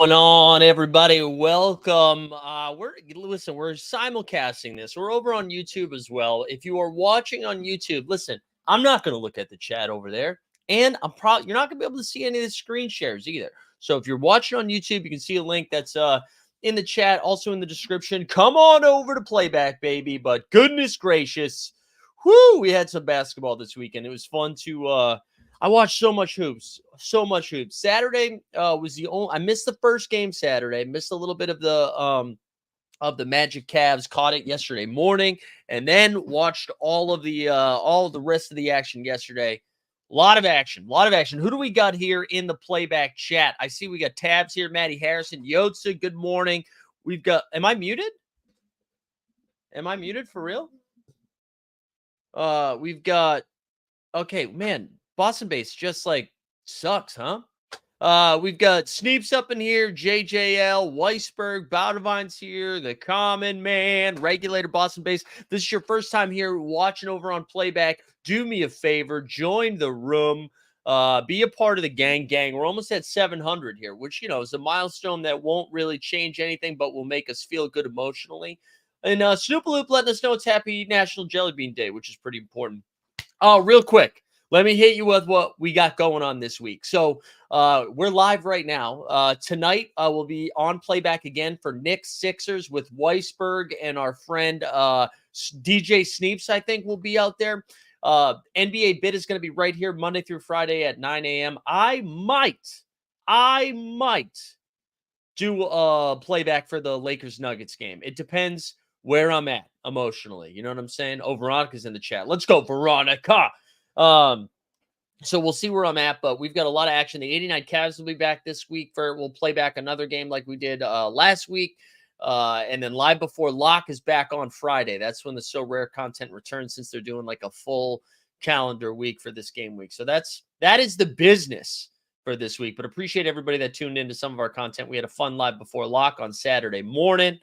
Going on, everybody? Welcome. We're simulcasting this. We're over on YouTube as well. If you are watching on YouTube, listen, I'm not going to look at the chat over there, and you're not going to be able to see any of the screen shares either. So if you're watching on YouTube, you can see a link that's in the chat, also in the description. Come on over to Playback, baby. But goodness gracious, we had some basketball this weekend. It was fun to. I watched so much hoops. Saturday was the only. I missed the first game Saturday. Missed a little bit of the Magic Cavs. Caught it yesterday morning, and then watched all of the rest of the action yesterday. A lot of action. Who do we got here in the Playback chat? I see we got Tabs here. Maddie Harrison, Yotza. Good morning. We've got. Am I muted? Am I muted for real? We've got. Okay, man. Boston base just like sucks, huh? We've got Sneeps up in here, JJL, Weisberg, Baudevine's here, the Common Man, Regulator, Boston base. This is your first time here watching over on Playback. Do me a favor, join the room, be a part of the gang. We're almost at 700 here, which, is a milestone that won't really change anything, but will make us feel good emotionally. And Snoopaloop letting us know it's Happy National Jelly Bean Day, which is pretty important. Oh, real quick. Let me hit you with what we got going on this week. So we're live right now. Tonight, we'll be on Playback again for Knicks Sixers with Weisberg and our friend DJ Sneeps, I think, will be out there. NBA Bit is going to be right here Monday through Friday at 9 a.m. I might do a Playback for the Lakers-Nuggets game. It depends where I'm at emotionally. You know what I'm saying? Oh, Veronica's in the chat. Let's go, Veronica. So we'll see where I'm at, but we've got a lot of action. The 89 Cavs will be back this week we'll play back another game like we did last week. And then Live Before Lock is back on Friday. That's when the So Rare content returns, since they're doing like a full calendar week for this game week. So that is the business for this week, but appreciate everybody that tuned into some of our content. We had a fun Live Before Lock on Saturday morning.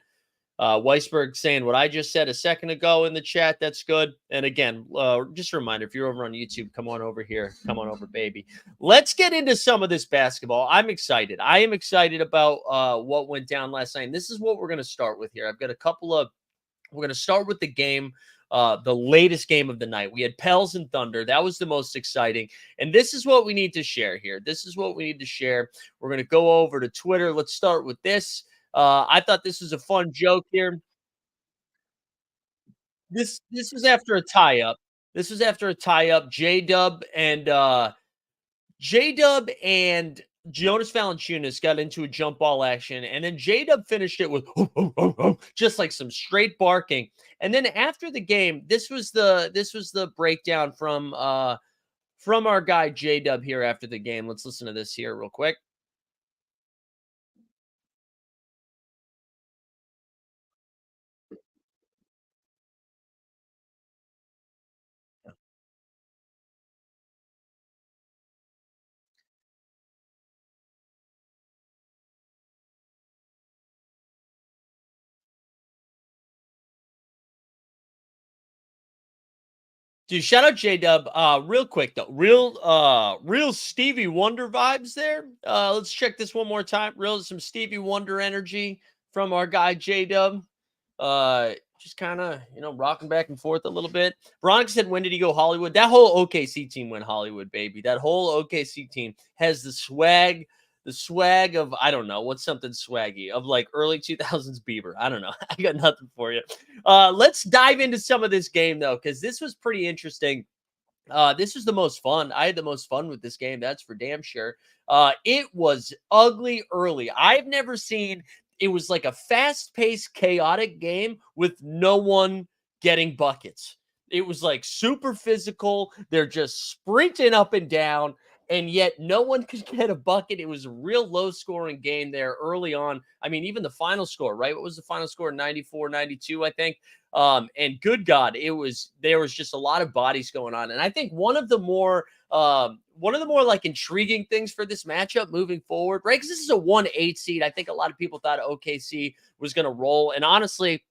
Weisberg saying what I just said a second ago in the chat. That's good. And again, just a reminder, if you're over on YouTube, come on over here. Come on over, baby. Let's get into some of this basketball. I'm excited. I am excited about what went down last night. And this is what we're going to start with here. I've got we're going to start with the game, the latest game of the night. We had Pels and Thunder. That was the most exciting. And this is what we need to share here. We're going to go over to Twitter. Let's start with this. I thought this was a fun joke here. This was after a tie-up. J-Dub and Jonas Valanciunas got into a jump ball action, and then J-Dub finished it with just like some straight barking. And then after the game, this was the breakdown from our guy J-Dub here after the game. Let's listen to this here real quick. Dude, shout out J-Dub. Real quick though. Real Stevie Wonder vibes there. Let's check this one more time. Some Stevie Wonder energy from our guy J-Dub. Just kind of, rocking back and forth a little bit. Veronica said, when did he go Hollywood? That whole OKC team went Hollywood, baby. That whole OKC team has the swag of, I don't know, what's something swaggy, of like early 2000s Bieber. I don't know. I got nothing for you. Let's dive into some of this game, though, because this was pretty interesting. This was the most fun. I had the most fun with this game. That's for damn sure. It was ugly early. I've never seen it was like a fast-paced, chaotic game with no one getting buckets. It was like super physical. They're just sprinting up and down, and yet no one could get a bucket. It was a real low-scoring game there early on. I mean, even the final score, right? What was the final score? 94-92, I think. And good God, there was just a lot of bodies going on. And I think one of the more like intriguing things for this matchup moving forward, right? Because this is a 1-8 seed. I think a lot of people thought OKC was going to roll. And honestly,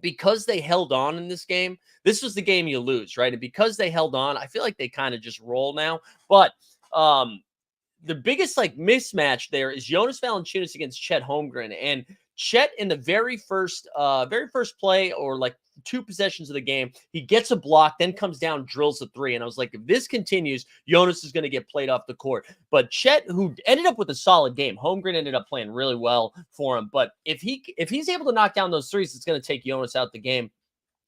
because they held on in this game, this was the game you lose, right? And because they held on, I feel like they kind of just roll now. But the biggest like mismatch there is Jonas Valanciunas against Chet Holmgren. And Chet in the very first play, or like 2 possessions of the game, he gets a block, then comes down, drills a 3. And I was like, if this continues, Jonas is going to get played off the court. But Chet, who ended up with a solid game, Holmgren ended up playing really well for him. But if he's able to knock down those threes, it's going to take Jonas out the game.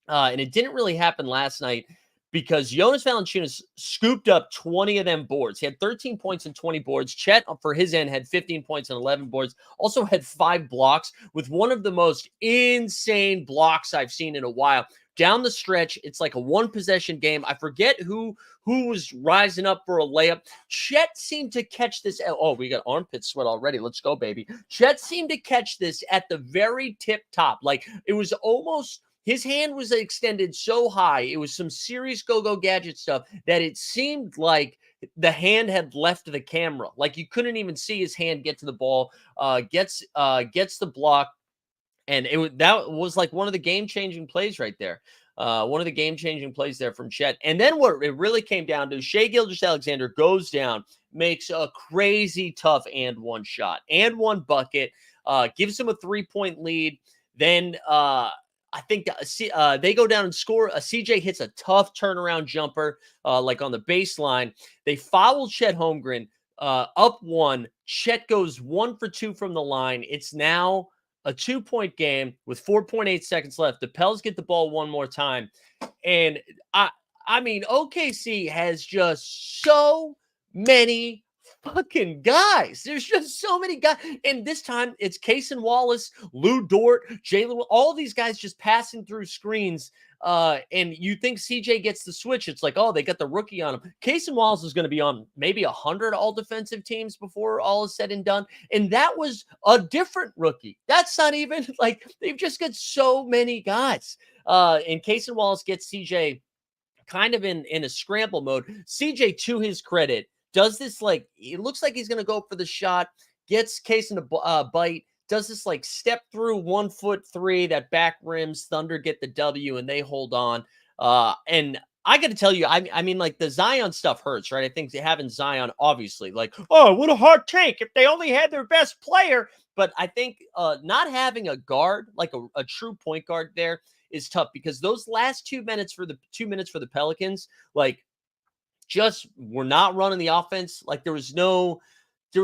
And it didn't really happen last night, because Jonas Valanciunas scooped up 20 of them boards. He had 13 points and 20 boards. Chet, for his end, had 15 points and 11 boards. Also had 5 blocks, with one of the most insane blocks I've seen in a while. Down the stretch, it's like a 1-possession game. I forget who was rising up for a layup. Chet seemed to catch this. Oh, we got armpit sweat already. Let's go, baby. Chet seemed to catch this at the very tip top. Like, it was almost... his hand was extended so high, it was some serious go-go gadget stuff, that it seemed like the hand had left the camera. Like, you couldn't even see his hand get to the ball. Gets the block, and that was like one of the game-changing plays right there. One of the game-changing plays there from Chet. And then what it really came down to, Shai Gilgeous-Alexander goes down, makes a crazy tough and one shot, and one bucket, gives him a 3-point lead. Then I think they go down and score. CJ hits a tough turnaround jumper, like on the baseline. They foul Chet Holmgren, up 1. Chet goes 1 for 2 from the line. It's now a 2-point game with 4.8 seconds left. The Pels get the ball one more time. And I mean, OKC has just so many fucking guys. There's just so many guys. And this time it's Cason Wallace, Lou Dort, Jalen, all these guys just passing through screens. And you think CJ gets the switch. It's like, oh, they got the rookie on him. Cason Wallace is going to be on maybe 100 all defensive teams before all is said and done. And that was a different rookie. That's not even like, they've just got so many guys. And Cason Wallace gets CJ kind of in a scramble mode. CJ, to his credit, does this like, it looks like he's going to go for the shot, gets Cason a bite, does this like step through 1-foot 3 that back rims. Thunder get the W and they hold on. And I got to tell you, I mean, like, the Zion stuff hurts, right? I think having Zion, obviously, like, oh, what a hard take if they only had their best player. But I think not having a guard, like a true point guard there, is tough, because those last 2 minutes for the Pelicans, like, just were not running the offense. Like, there was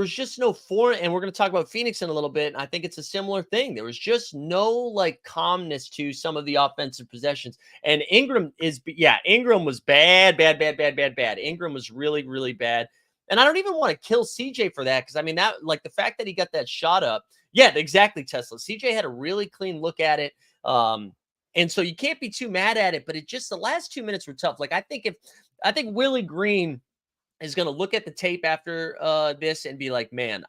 just no form. And we're going to talk about Phoenix in a little bit. I think it's a similar thing. There was just no like calmness to some of the offensive possessions. And Ingram was bad. Ingram was really, really bad. And I don't even want to kill CJ for that, because I mean, that, like, the fact that he got that shot up. Yeah, exactly, Tesla. CJ had a really clean look at it. And so you can't be too mad at it, but it just, the last 2 minutes were tough. Like, I think Willie Green is going to look at the tape after this and be like, man,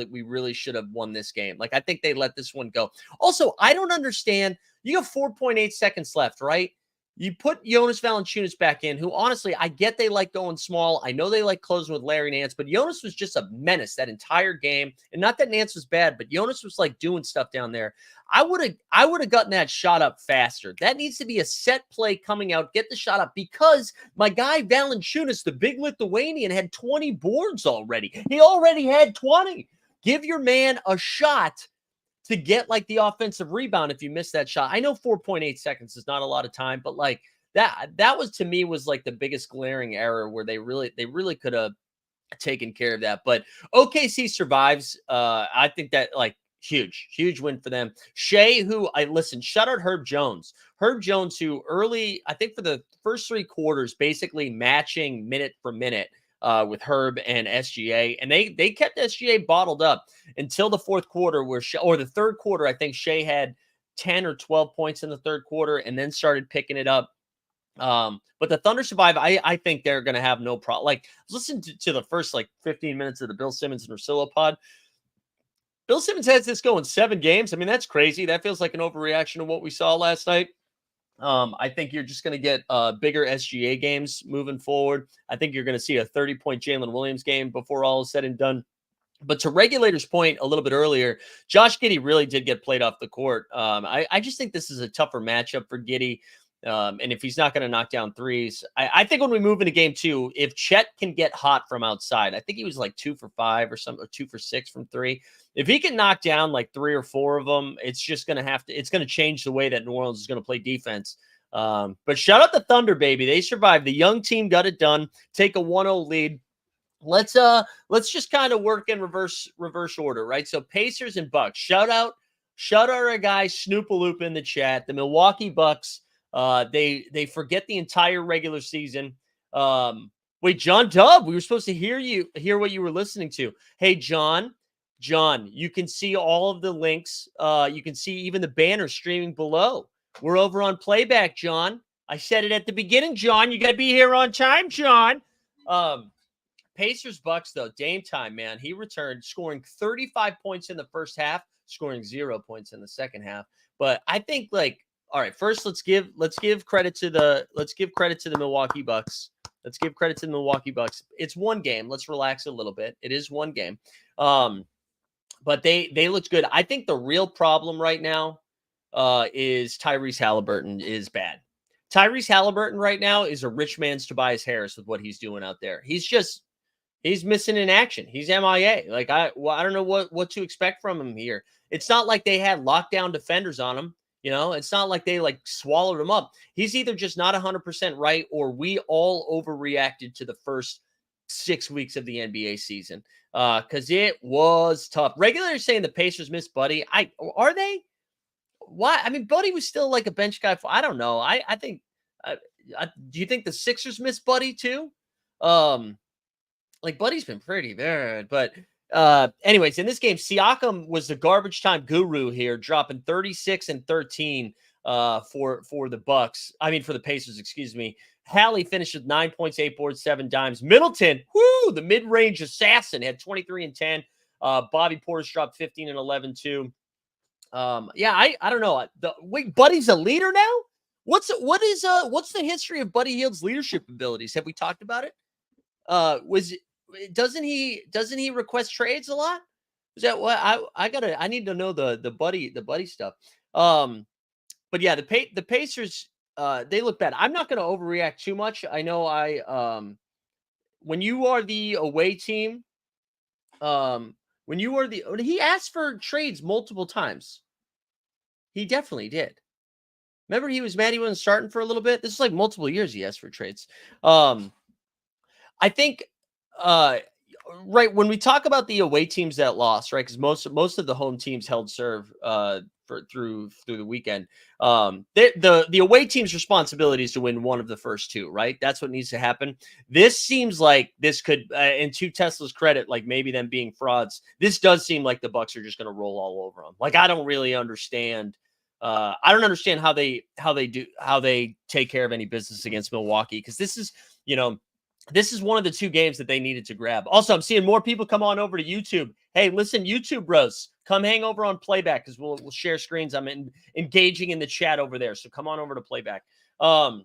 we really should have won this game. Like, I think they let this one go. Also, I don't understand. You have 4.8 seconds left, right? You put Jonas Valanciunas back in, who, honestly, I get they like going small. I know they like closing with Larry Nance, but Jonas was just a menace that entire game. And not that Nance was bad, but Jonas was like doing stuff down there. I would have gotten that shot up faster. That needs to be a set play coming out, get the shot up, because my guy Valanciunas, the big Lithuanian, had 20 boards already. He already had 20. Give your man a shot to get like the offensive rebound if you miss that shot. I know 4.8 seconds is not a lot of time, but like that was, to me, was like the biggest glaring error, where they really could have taken care of that. But OKC survives. I think that, like, huge win for them. Shai, shout out Herb Jones, who early, I think for the first 3 quarters, basically matching minute for minute with Herb and SGA, and they kept SGA bottled up until the fourth quarter, or the third quarter. I think Shea had 10 or 12 points in the third quarter, and then started picking it up. But the Thunder survive. I think they're going to have no problem. Like, listen to the first 15 minutes of the Bill Simmons and Russillo pod. Bill Simmons has this going 7 games. I mean, that's crazy. That feels like an overreaction to what we saw last night. I think you're just going to get bigger SGA games moving forward. I think you're going to see a 30-point Jalen Williams game before all is said and done. But to Regulator's point a little bit earlier, Josh Giddey really did get played off the court. I just think this is a tougher matchup for Giddey. And if he's not going to knock down threes, I think when we move into game 2, if Chet can get hot from outside, I think he was 2 for 5 or 2 for 6 from 3. If he can knock down 3 or 4 of them, it's just going to it's going to change the way that New Orleans is going to play defense. But shout out the Thunder, baby. They survived. The young team got it done. Take a 1-0 lead. Let's just kind of work in reverse order, right? So Pacers and Bucks. Shout out our guy Snoopaloop in the chat. The Milwaukee Bucks. They forget the entire regular season. Wait, John Dubb, we were supposed to hear what you were listening to. Hey, John, you can see all of the links. You can see even the banner streaming below. We're over on playback, John. I said it at the beginning, John. You got to be here on time, John. Pacers Bucks, though, Dame time, man. He returned, scoring 35 points in the first half, scoring 0 points in the second half. But I think all right, first let's give credit to the Milwaukee Bucks. Let's give credit to the Milwaukee Bucks. It's one game. Let's relax a little bit. It is one game. But they looked good. I think the real problem right now is Tyrese Halliburton is bad. Tyrese Halliburton right now is a rich man's Tobias Harris with what he's doing out there. He's missing in action. He's MIA. I don't know what to expect from him here. It's not like they had lockdown defenders on him. It's not like they swallowed him up. He's either just not 100% right, or we all overreacted to the first 6 weeks of the NBA season. Because it was tough. Regulators saying the Pacers missed Buddy. Are they? Why? I mean, Buddy was still a bench guy. I don't know. I think. Do you think the Sixers missed Buddy too? Buddy's been pretty bad, but anyways, in this game, Siakam was the garbage time guru here, dropping 36 and 13 for the Bucks. I mean, for the Pacers, excuse me. Hallie finished with 9 points, 8 boards, 7 dimes. Middleton, the mid-range assassin, had 23 and 10. Bobby Portis dropped 15 and 11 too. I don't know. Wait, Buddy's a leader now? What's the history of Buddy Hield's leadership abilities? Have we talked about it? Doesn't he request trades a lot? Is that what I need to know the buddy stuff. But yeah, the Pacers, they look bad. I'm not going to overreact too much. I know when you are the away team, he asked for trades multiple times. He definitely did. Remember, he was mad he wasn't starting for a little bit. This is multiple years he asked for trades. I think, right, when we talk about the away teams that lost, right, because most of the home teams held serve through the weekend. The away team's responsibility is to win one of the first 2, right? That's what needs to happen. This seems like this could, and to Tesla's credit, maybe them being frauds, this does seem like the Bucks are just going to roll all over them. I don't really understand. I don't understand how they take care of any business against Milwaukee, because this is one of the 2 games that they needed to grab. Also, I'm seeing more people come on over to YouTube. Hey, listen, YouTube bros, come hang over on playback, because we'll share screens. I'm engaging in the chat over there, so come on over to playback. But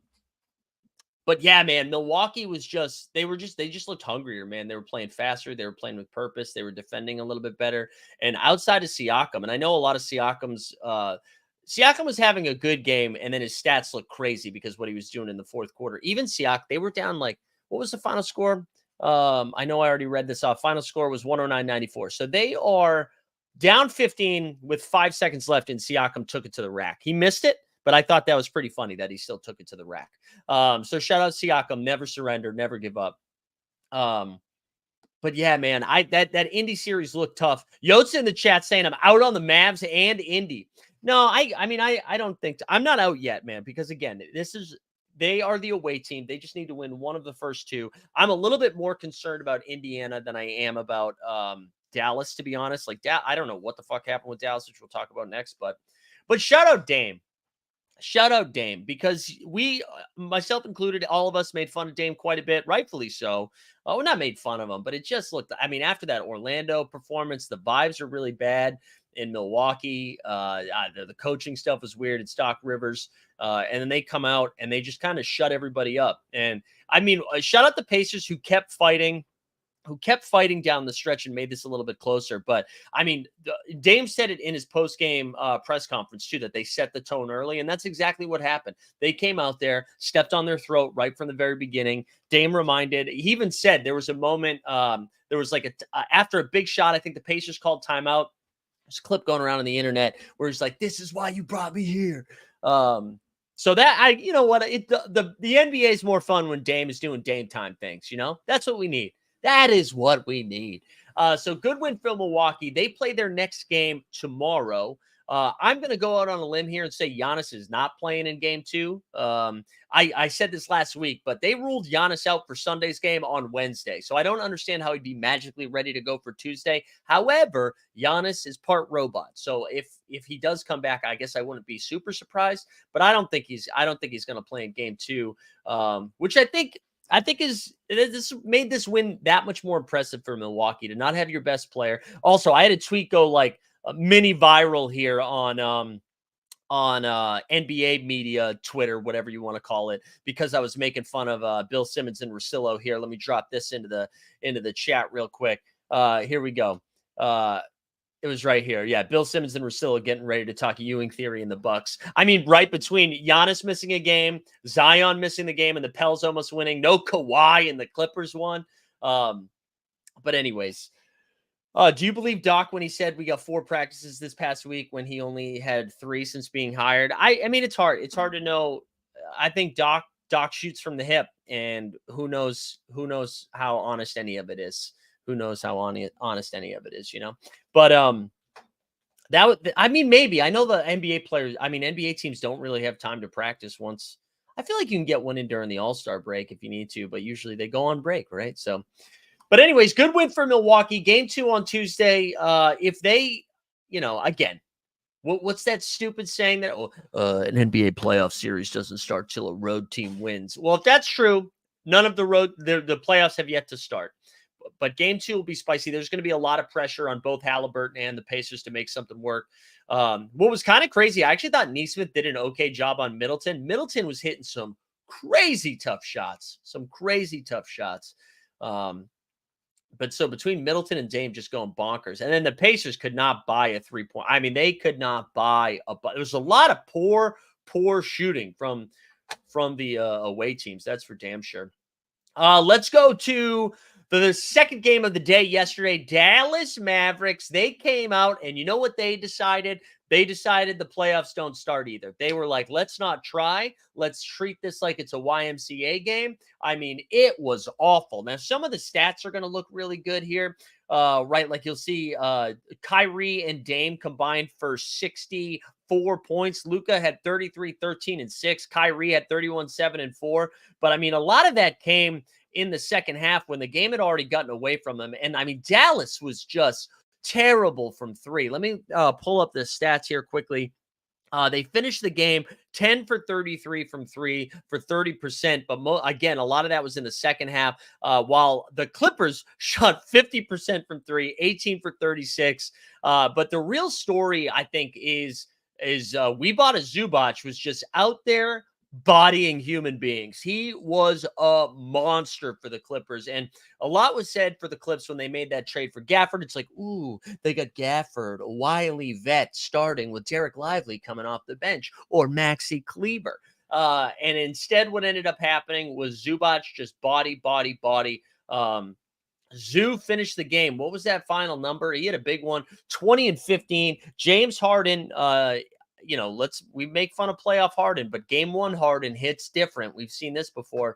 yeah, man, Milwaukee was they just looked hungrier, man. They were playing faster. They were playing with purpose. They were defending a little bit better. And outside of Siakam, and I know a lot of Siakam was having a good game, and then his stats looked crazy because what he was doing in the fourth quarter. Even Siakam, they were down what was the final score? I know I already read this off. Final score was 109-94. So they are down 15 with 5 seconds left, and Siakam took it to the rack. He missed it, but I thought that was pretty funny that he still took it to the rack. So shout out Siakam, never surrender, never give up. But yeah, man, that Indy series looked tough. Yotes in the chat saying I'm out on the Mavs and Indy. No, I mean, I don't think I'm not out yet, man, because again, this is They are the away team. They just need to win one of the first two. I'm a little bit more concerned about Indiana than I am about Dallas, to be honest. Like, I don't know what the fuck happened with Dallas, which we'll talk about next. But shout out Dame. Shout out Dame, because we, myself included, all of us made fun of Dame quite a bit, rightfully so. Oh, not made fun of him, but it just looked, I mean, after that Orlando performance, the vibes are really bad in Milwaukee. The coaching stuff was weird at Stock Rivers. And then they come out and they just kind of shut everybody up. And I mean, shout out the Pacers who kept fighting down the stretch and made this a little bit closer. But I mean, Dame said it in his post-game press conference too, that they set the tone early. And that's exactly what happened. They came out there, stepped on their throat right from the very beginning. Dame reminded, he even said there was a moment, there was like after a big shot, I think the Pacers called timeout. There's a clip going around on the internet where he's like, "This is why you brought me here." So that you know what, the NBA is more fun when Dame is doing Dame time things. You know, that's what we need. That is what we need. So good win for Milwaukee. They play their next game tomorrow. I'm going to go out on a limb here and say Giannis is not playing in game 2. I said this last week, but they ruled Giannis out for Sunday's game on Wednesday. So I don't understand how he'd be magically ready to go for Tuesday. However, Giannis is part robot. So if he does come back, I guess I wouldn't be super surprised, but I don't think he's going to play in game 2, which I think is this made this win that much more impressive for Milwaukee to not have your best player. Also, I had a tweet go like mini viral here on NBA media, Twitter, whatever you want to call it, because I was making fun of Bill Simmons and Russillo here. Let me drop this into the chat real quick. Here we go. It was right here. Yeah, Bill Simmons and Russillo getting ready to talk Ewing theory in the Bucks. I mean, right between Giannis missing a game, Zion missing the game, and the Pels almost winning. No Kawhi and the Clippers won. But anyways, do you believe Doc when he said we got 4 practices this past week when he only had 3 since being hired? I mean, it's hard. It's hard to know. I think Doc shoots from the hip, and who knows how honest any of it is. Who knows how honest any of it is, you know? But I mean, maybe. I know the NBA players, I mean, NBA teams don't really have time to practice once. I feel like you can get one in during the All-Star break if you need to, but usually they go on break, right? So, but anyways, good win for Milwaukee. Game 2 on Tuesday. If they, you know, again, what's that stupid saying that an NBA playoff series doesn't start till a road team wins? Well, if that's true, none of the playoffs have yet to start. But game 2 will be spicy. There's going to be a lot of pressure on both Halliburton and the Pacers to make something work. What was kind of crazy, I actually thought Nesmith did an okay job on Middleton. Middleton was hitting some crazy tough shots. But so between Middleton and Dame just going bonkers. And then the Pacers could not buy a 3-point. I mean, they could not buy there was a lot of poor shooting from the away teams. That's for damn sure. Let's go to the second game of the day yesterday. Dallas Mavericks, they came out, and you know what they decided? They decided the playoffs don't start either. They were like, let's not try. Let's treat this like it's a YMCA game. I mean, it was awful. Now, some of the stats are going to look really good here, right? Like you'll see Kyrie and Dame combined for 64 points. Luka had 33, 13, and 6. Kyrie had 31, 7, and 4. But, I mean, a lot of that came in the second half when the game had already gotten away from them. And, I mean, Dallas was just terrible from 3. Let me pull up the stats here quickly. They finished the game 10 for 33 from 3 for 30%. But again, a lot of that was in the second half, while the Clippers shot 50% from 3, 18 for 36. But the real story, I think, is we bought a Zubac was just out there bodying human beings. He was a monster for the Clippers. And a lot was said for the Clips when they made that trade for Gafford. It's like, ooh, they got Gafford, a wily vet starting with Derek Lively coming off the bench, or Maxi Kleber. And instead what ended up happening was Zubac just body. Zoo finished the game. What was that final number? He had a big one, 20 and 15. James Harden, you know, we make fun of playoff Harden, but game 1 Harden hits different. We've seen this before.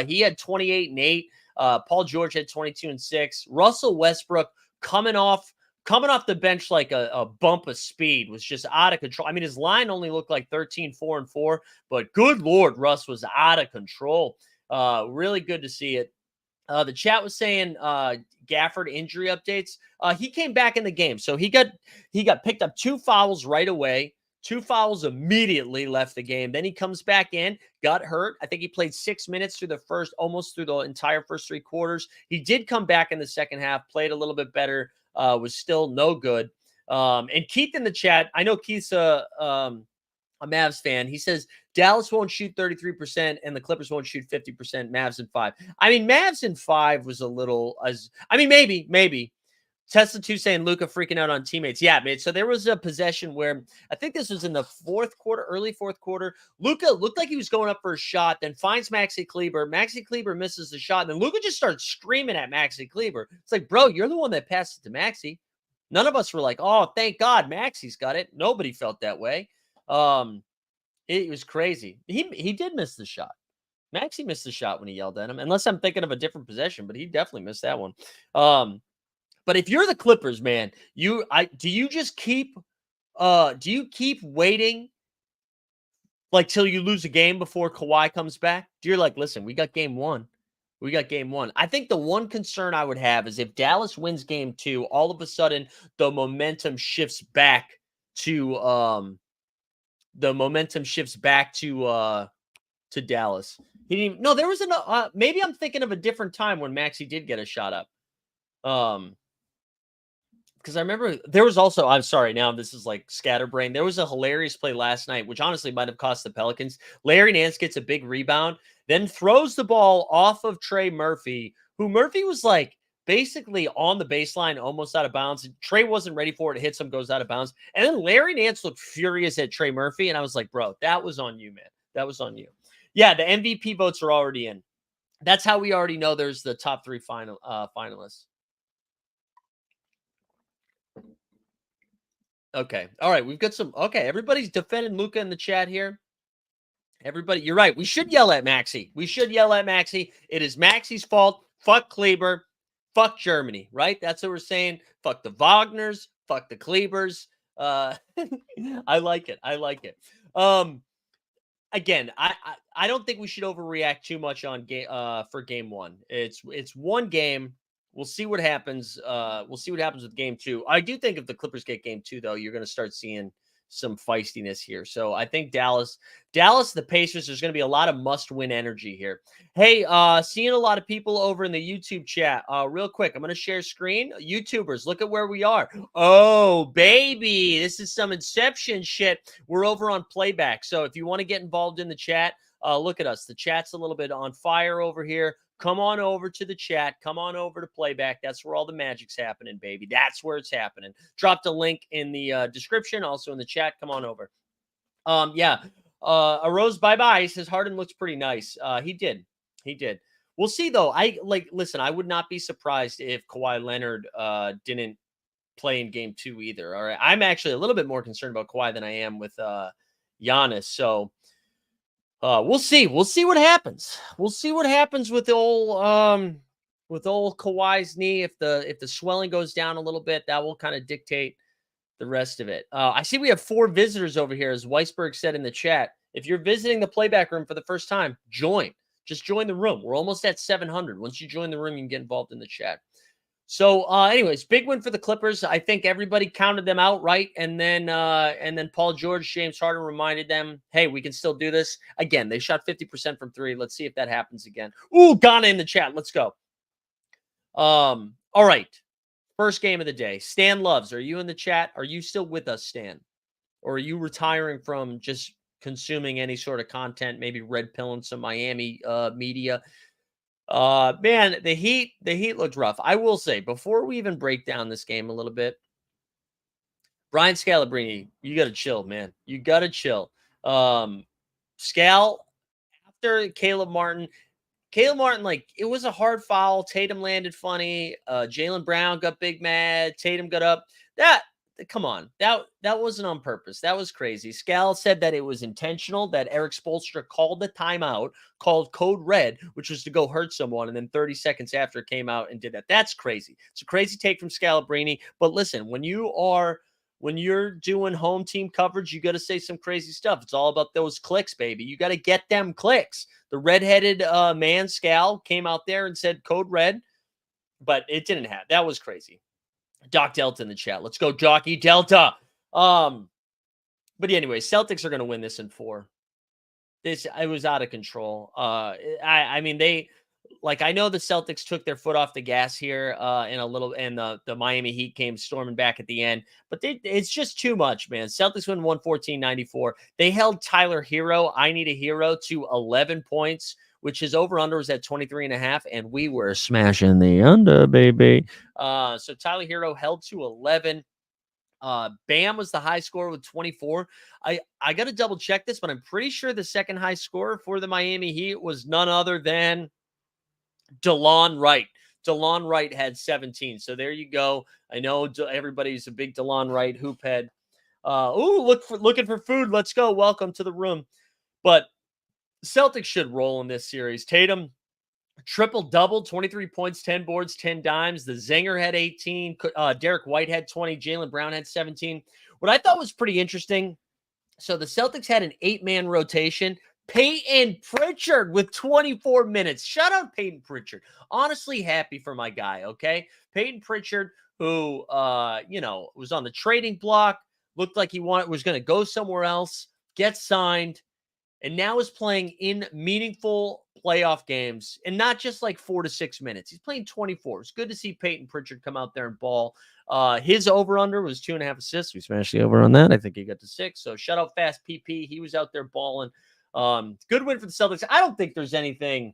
He had 28 and 8. Paul George had 22 and 6. Russell Westbrook coming off coming off the bench like a bump of speed, was just out of control. I mean, his line only looked like 13, 4, and 4, but good Lord, Russ was out of control. Really good to see it. The chat was saying Gafford injury updates. He came back in the game, so he got picked up 2 fouls right away. 2 fouls immediately, left the game. Then he comes back in, got hurt. I think he played 6 minutes almost through the entire first 3 quarters. He did come back in the second half, played a little bit better. Was still no good. And Keith in the chat, I know Keith's a Mavs fan. He says Dallas won't shoot 33% and the Clippers won't shoot 50%. Mavs in 5. I mean, Mavs in 5 was a little maybe. Tesla 2 saying Luka freaking out on teammates. Yeah, man. So there was a possession where I think this was in the fourth quarter, early fourth quarter. Luka looked like he was going up for a shot, then finds Maxi Kleber. Maxi Kleber misses the shot, and then Luka just starts screaming at Maxi Kleber. It's like, bro, you're the one that passed it to Maxi. None of us were like, oh, thank God Maxi's got it. Nobody felt that way. It was crazy. He did miss the shot. Maxi missed the shot when he yelled at him, unless I'm thinking of a different possession, but he definitely missed that one. But if you're the Clippers, man, do you keep waiting like till you lose a game before Kawhi comes back? Do you like, listen, we got game 1. We got game 1. I think the one concern I would have is if Dallas wins game 2, all of a sudden the momentum shifts back to Dallas. He didn't even, no, there was maybe I'm thinking of a different time when Maxi did get a shot up. Because I remember there was also, I'm sorry, now this is like scatterbrain. There was a hilarious play last night, which honestly might have cost the Pelicans. Larry Nance gets a big rebound, then throws the ball off of Trey Murphy, who Murphy was like basically on the baseline, almost out of bounds. Trey wasn't ready for it. It hits him, goes out of bounds. And then Larry Nance looked furious at Trey Murphy. And I was like, bro, that was on you, man. That was on you. Yeah, the MVP votes are already in. That's how we already know there's the top 3 finalists. Okay. All right. We've got some. Okay. Everybody's defending Luka in the chat here. Everybody, you're right. We should yell at Maxi. It is Maxi's fault. Fuck Kleber. Fuck Germany. Right? That's what we're saying. Fuck the Wagners. Fuck the Klebers. I like it. Again, I don't think we should overreact too much on for game 1. It's one game. We'll see what happens. We'll see what happens with game 2. I do think if the Clippers get game 2, though, you're going to start seeing some feistiness here. So I think Dallas, the Pacers, there's going to be a lot of must-win energy here. Hey, seeing a lot of people over in the YouTube chat. Real quick, I'm going to share screen. YouTubers, look at where we are. Oh, baby, this is some Inception shit. We're over on playback. So if you want to get involved in the chat, look at us. The chat's a little bit on fire over here. Come on over to the chat. Come on over to playback. That's where all the magic's happening, baby. That's where it's happening. Dropped a link in the description, also in the chat. Come on over. Yeah. A Rose bye-bye says Harden looks pretty nice. He did. We'll see, though. Listen, I would not be surprised if Kawhi Leonard didn't play in game 2 either. All right. I'm actually a little bit more concerned about Kawhi than I am with Giannis. So we'll see. We'll see what happens. We'll see what happens with old Kawhi's knee. If the swelling goes down a little bit, that will kind of dictate the rest of it. I see we have 4 visitors over here, as Weisberg said in the chat. If you're visiting the playback room for the first time, join. Just join the room. We're almost at 700. Once you join the room, you can get involved in the chat. So, anyways, big win for the Clippers. I think everybody counted them out, right? And then Paul George, James Harden reminded them, hey, we can still do this. Again, they shot 50% from 3. Let's see if that happens again. Ooh, Ghana in the chat. Let's go. All right. First game of the day. Stan Loves, are you in the chat? Are you still with us, Stan? Or are you retiring from just consuming any sort of content, maybe red pilling some Miami media? Man, the Heat looked rough. I will say, before we even break down this game a little bit, Brian Scalabrine, you got to chill, man. You got to chill. Scal, after Caleb Martin, like, it was a hard foul. Tatum landed funny. Jaylen Brown got big mad. Tatum got up. come on. That wasn't on purpose. That was crazy. Scal said that it was intentional, that Eric Spoelstra called the timeout, called code red, which was to go hurt someone, and then 30 seconds after came out and did that. That's crazy. It's a crazy take from Scalabrine. But listen, when you're doing home team coverage, you got to say some crazy stuff. It's all about those clicks, baby. You got to get them clicks. The redheaded man, Scal, came out there and said code red, but it didn't happen. That was crazy. Doc Delta in the chat. Let's go, Jockey Delta. But anyway, Celtics are going to win this in 4. It was out of control. I mean, I know the Celtics took their foot off the gas here in a little, and the Miami Heat came storming back at the end, but it's just too much, man. Celtics win 114-94. They held Tyler Hero, I need a hero, to 11 points, which his over-under was at 23.5, and we were smashing the under, baby. So Tyler Hero held to 11. Bam was the high scorer with 24. I got to double check this, but I'm pretty sure the second high scorer for the Miami Heat was none other than DeLon Wright. DeLon Wright had 17. So there you go. I know everybody's a big DeLon Wright hoop head. Looking for food. Let's go. Welcome to the room. But Celtics should roll in this series. Tatum, triple-double, 23 points, 10 boards, 10 dimes. The Zinger had 18. Derek White had 20. Jaylen Brown had 17. What I thought was pretty interesting, so the Celtics had an 8-man rotation. Peyton Pritchard with 24 minutes. Shout out Peyton Pritchard. Honestly happy for my guy, okay? Peyton Pritchard, who, was on the trading block, looked like he was going to go somewhere else, get signed, and now is playing in meaningful playoff games, and not just like 4 to 6 minutes. He's playing 24. It's good to see Peyton Pritchard come out there and ball. His over-under was 2.5 assists. We smashed the over on that. I think he got to 6. So shout out Fast PP. He was out there balling. Good win for the Celtics. I don't think there's anything.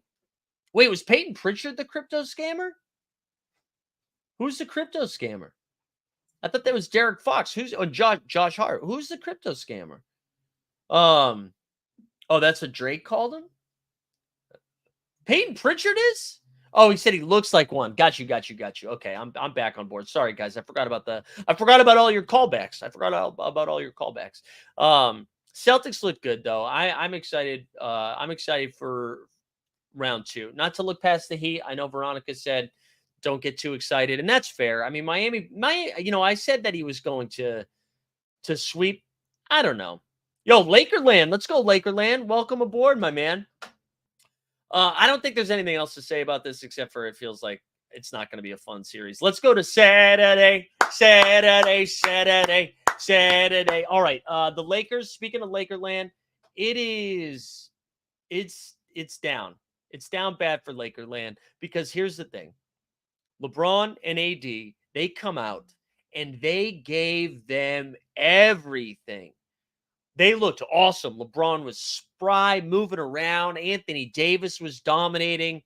Wait, was Peyton Pritchard the crypto scammer? Who's the crypto scammer? I thought that was Derek Fox. Josh Hart? Who's the crypto scammer? Oh, that's what Drake called him? Peyton Pritchard is? Oh, he said he looks like one. Got you. Okay, I'm back on board. Sorry, guys. I forgot about all your callbacks. About all your callbacks. Celtics look good though. I'm excited. I'm excited for round 2. Not to look past the Heat. I know Veronica said don't get too excited, and that's fair. I mean, I said that he was going to sweep. I don't know. Yo, Lakerland. Let's go, Lakerland. Welcome aboard, my man. I don't think there's anything else to say about this except for it feels like it's not going to be a fun series. Let's go to Saturday. All right. The Lakers, speaking of Lakerland, it's down. It's down bad for Lakerland because here's the thing. LeBron and AD, they come out and they gave them everything. They looked awesome. LeBron was spry, moving around. Anthony Davis was dominating.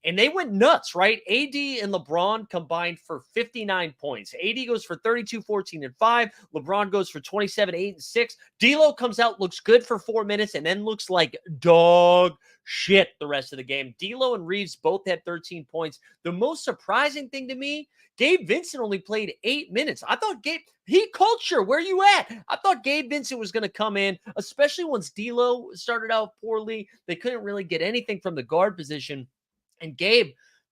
And they went nuts, right? AD and LeBron combined for 59 points. AD goes for 32, 14, and 5. LeBron goes for 27, 8, and 6. D'Lo comes out, looks good for 4 minutes, and then looks like dog shit the rest of the game. D'Lo and Reeves both had 13 points. The most surprising thing to me, Gabe Vincent only played 8 minutes. I thought Heat culture, where you at? I thought Gabe Vincent was going to come in, especially once D'Lo started out poorly. They couldn't really get anything from the guard position. And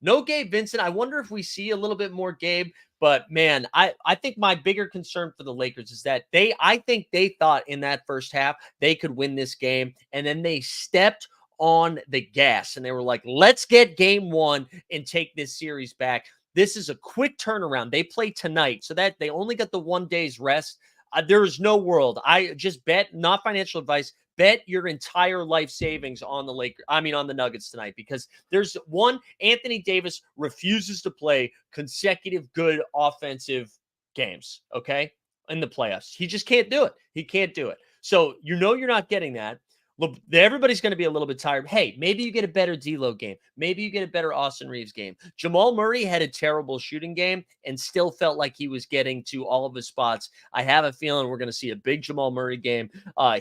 no Gabe Vincent. I wonder if we see a little bit more Gabe. But, man, I think my bigger concern for the Lakers is that I think they thought in that first half they could win this game. And then they stepped on the gas. And they were like, let's get game 1 and take this series back. This is a quick turnaround. They play tonight. So that they only got the 1 day's rest. There is no world. I just bet, not financial advice, bet your entire life savings on the Nuggets tonight, because there's one, Anthony Davis refuses to play consecutive good offensive games, okay, in the playoffs. He just can't do it. He can't do it. So you're not getting that. Look, everybody's going to be a little bit tired. Hey, maybe you get a better D'Lo game. Maybe you get a better Austin Reeves game. Jamal Murray had a terrible shooting game and still felt like he was getting to all of his spots. I have a feeling we're going to see a big Jamal Murray game.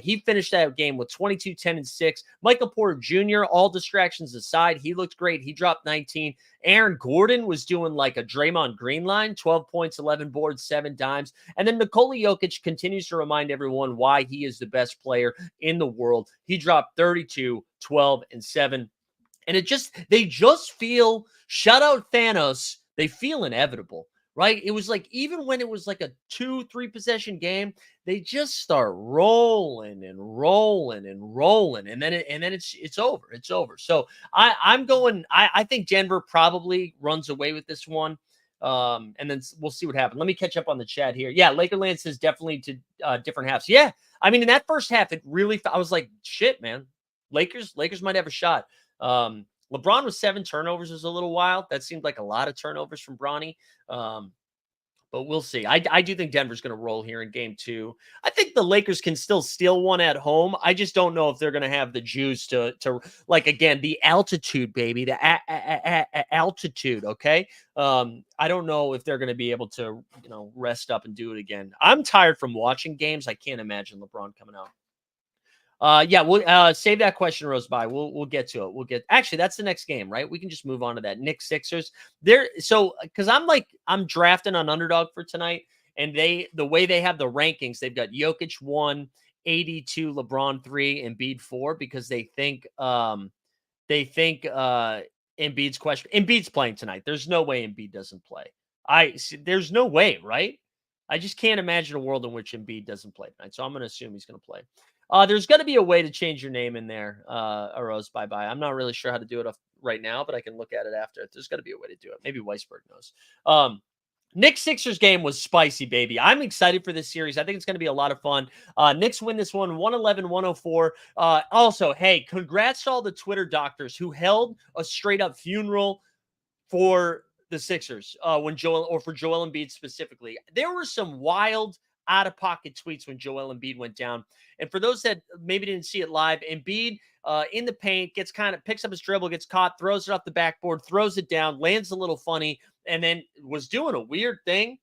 He finished that game with 22, 10, and 6. Michael Porter Jr., all distractions aside, he looked great. He dropped 19. Aaron Gordon was doing like a Draymond Green line, 12 points, 11 boards, 7 dimes. And then Nikola Jokic continues to remind everyone why he is the best player in the world. He dropped 32, 12, and 7. And they just feel, shout out Thanos, they feel inevitable, right? It was like, even when it was like a 2-3 possession game, they just start rolling and rolling and rolling. And then it's over. It's over. So I think Denver probably runs away with this one. And then we'll see what happens. Let me catch up on the chat here. Yeah, Lakerland says definitely to different halves. Yeah. I mean, in that first half, I was like, shit, man. Lakers might have a shot. LeBron with 7 turnovers was a little wild. That seemed like a lot of turnovers from Bronny. But we'll see. I do think Denver's going to roll here in game 2. I think the Lakers can still steal one at home. I just don't know if they're going to have the juice to like, again, the altitude, baby, the altitude. Okay. I don't know if they're going to be able to, rest up and do it again. I'm tired from watching games. I can't imagine LeBron coming out. Yeah, we'll save that question, Rose. We'll get to it. Actually, that's the next game, right? We can just move on to that. Knicks Sixers. Because I'm drafting on Underdog for tonight, and the way they have the rankings, they've got Jokic 1, 82, LeBron 3, Embiid 4, because they think Embiid's playing tonight. There's no way Embiid doesn't play. There's no way, right? I just can't imagine a world in which Embiid doesn't play tonight. So I'm going to assume he's going to play. There's going to be a way to change your name in there, Arose. Bye-bye. I'm not really sure how to do it right now, but I can look at it after. There's got to be a way to do it. Maybe Weisberg knows. Knicks Sixers game was spicy, baby. I'm excited for this series. I think it's going to be a lot of fun. Knicks win this one 111-104. Also, hey, congrats to all the Twitter doctors who held a straight-up funeral for the Sixers for Joel Embiid specifically. There were some wild out-of-pocket tweets when Joel Embiid went down. And for those that maybe didn't see it live, Embiid in the paint picks up his dribble, gets caught, throws it off the backboard, throws it down, lands a little funny, and then was doing a weird thing.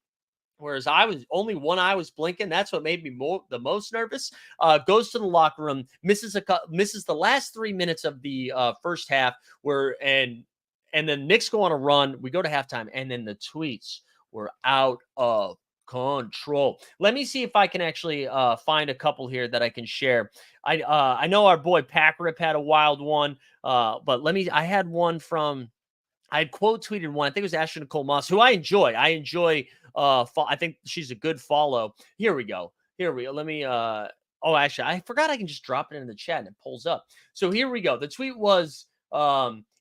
Whereas only one eye was blinking. That's what made me the most nervous. Goes to the locker room, misses the last 3 minutes of the first half, and then Knicks go on a run. We go to halftime, and then the tweets were out of control. Let me see if I can actually find a couple here that I can share. I know our boy Packrip had a wild one, but I had one from. I had quote tweeted one. I think it was Ashley Nicole Moss, who I enjoy. I think she's a good follow. Here we go. Let me. Actually, I forgot I can just drop it in the chat and it pulls up. So here we go. The tweet was.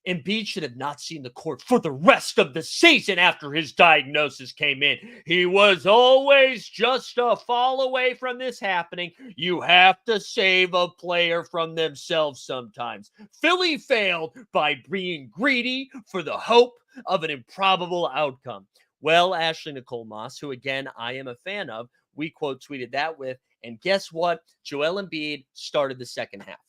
Embiid should have not seen the court for the rest of the season after his diagnosis came in. He was always just a fall away from this happening. You have to save a player from themselves sometimes. Philly failed by being greedy for the hope of an improbable outcome. Well, Ashley Nicole Moss, who again I am a fan of, we quote tweeted that with, and guess what? Joel Embiid started the second half.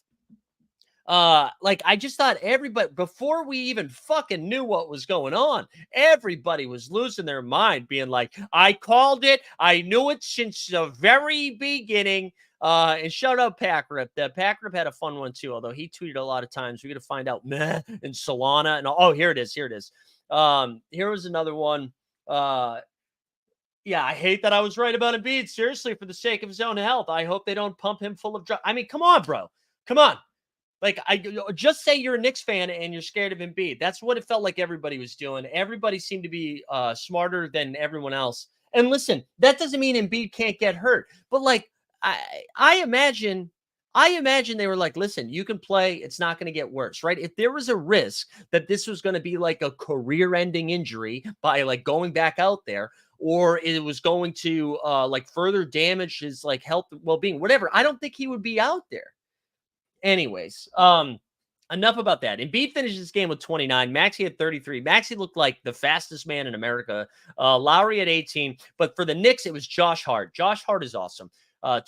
I just thought everybody, before we even fucking knew what was going on, everybody was losing their mind, being like, I called it. I knew it since the very beginning. And shout out Packrip. Packrip had a fun one too, although he tweeted a lot of times. We're going to find out meh and Solana and all. Oh, here it is. Here was another one. Yeah, I hate that I was right about Embiid. Seriously, for the sake of his own health, I hope they don't pump him full of drugs. I mean, come on, bro. Come on. I just say you're a Knicks fan and you're scared of Embiid. That's what it felt like everybody was doing. Everybody seemed to be smarter than everyone else. And listen, that doesn't mean Embiid can't get hurt. But I imagine they were like, listen, you can play. It's not going to get worse, right? If there was a risk that this was going to be like a career-ending injury by going back out there, or it was going to further damage his health, well-being, whatever, I don't think he would be out there. Anyways, enough about that. Embiid finished this game with 29. Maxey had 33. Maxey looked like the fastest man in America. Lowry had 18. But for the Knicks, it was Josh Hart. Josh Hart is awesome.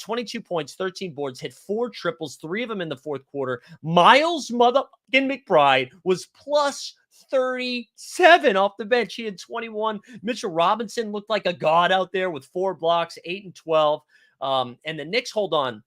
22 points, 13 boards, hit 4 triples, 3 of them in the fourth quarter. Miles motherfucking McBride was plus 37 off the bench. He had 21. Mitchell Robinson looked like a god out there with 4 blocks, 8 and 12. And the Knicks hold on.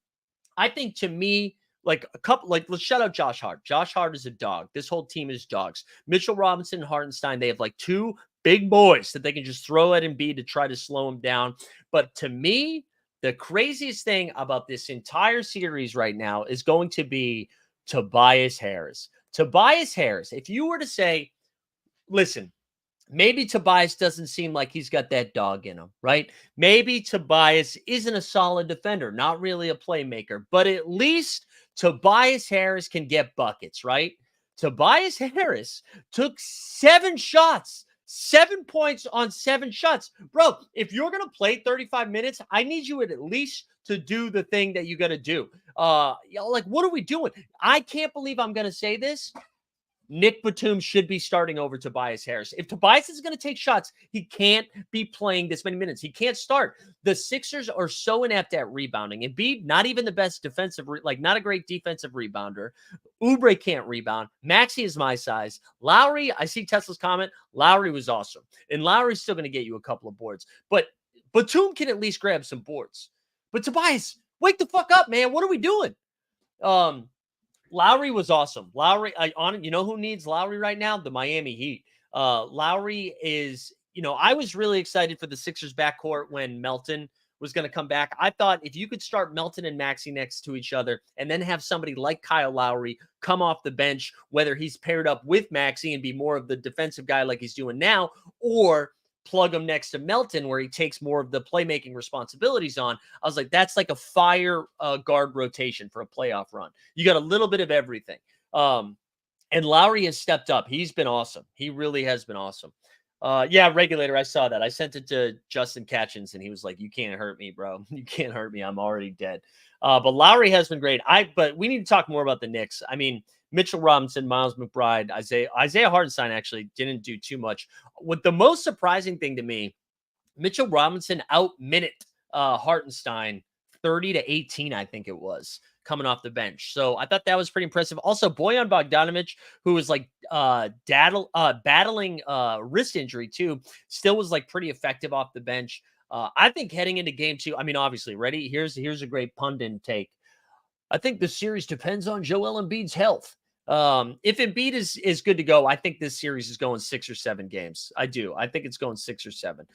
I think, to me, like a couple, like let's shout out Josh Hart. Josh Hart is a dog. This whole team is dogs. Mitchell Robinson and Hartenstein, they have like two big boys that they can just throw at Embiid to try to slow him down. But to me, the craziest thing about this entire series right now is going to be Tobias Harris. Tobias Harris, if you were to say, listen, maybe Tobias doesn't seem like he's got that dog in him, right? Maybe Tobias isn't a solid defender, not really a playmaker, but at least Tobias Harris can get buckets, right? Tobias Harris took 7 shots, 7 points on 7 shots. Bro, if you're going to play 35 minutes, I need you at least to do the thing that you got to do. Like, what are we doing? I can't believe I'm going to say this. Nick Batum should be starting over Tobias Harris. If Tobias is going to take shots, he can't be playing this many minutes. He can't start. The Sixers are so inept at rebounding. Embiid, not even the best defensive, like not a great defensive rebounder. Oubre can't rebound. Maxey is my size. Lowry, I see Tesla's comment. Lowry was awesome. And Lowry's still going to get you a couple of boards. But Batum can at least grab some boards. But Tobias, wake the fuck up, man. What are we doing? Lowry was awesome. Lowry, you know who needs Lowry right now? The Miami Heat. Lowry is, I was really excited for the Sixers backcourt when Melton was going to come back. I thought if you could start Melton and Maxey next to each other and then have somebody like Kyle Lowry come off the bench, whether he's paired up with Maxey and be more of the defensive guy like he's doing now, or plug him next to Melton where he takes more of the playmaking responsibilities on. I was like, that's like a fire guard rotation for a playoff run. You got a little bit of everything. And Lowry has stepped up. He's been awesome. He really has been awesome. Yeah, regulator, I saw that. I sent it to Justin Catchins, and he was like, you can't hurt me, bro. You can't hurt me. I'm already dead. But Lowry has been great. But we need to talk more about the Knicks. I mean, Mitchell Robinson, Miles McBride, Isaiah Hartenstein actually didn't do too much. What the most surprising thing to me, Mitchell Robinson out-minute Hartenstein 30-18, I think it was, coming off the bench. So I thought that was pretty impressive. Also, Bojan Bogdanovic, who was like battling wrist injury too, still was like pretty effective off the bench. I think heading into game 2, I mean, obviously, ready? Here's a great pundit take. I think the series depends on Joel Embiid's health. If Embiid is good to go, I think this series is going 6 or 7 games. I do. I think it's going 6 or 7.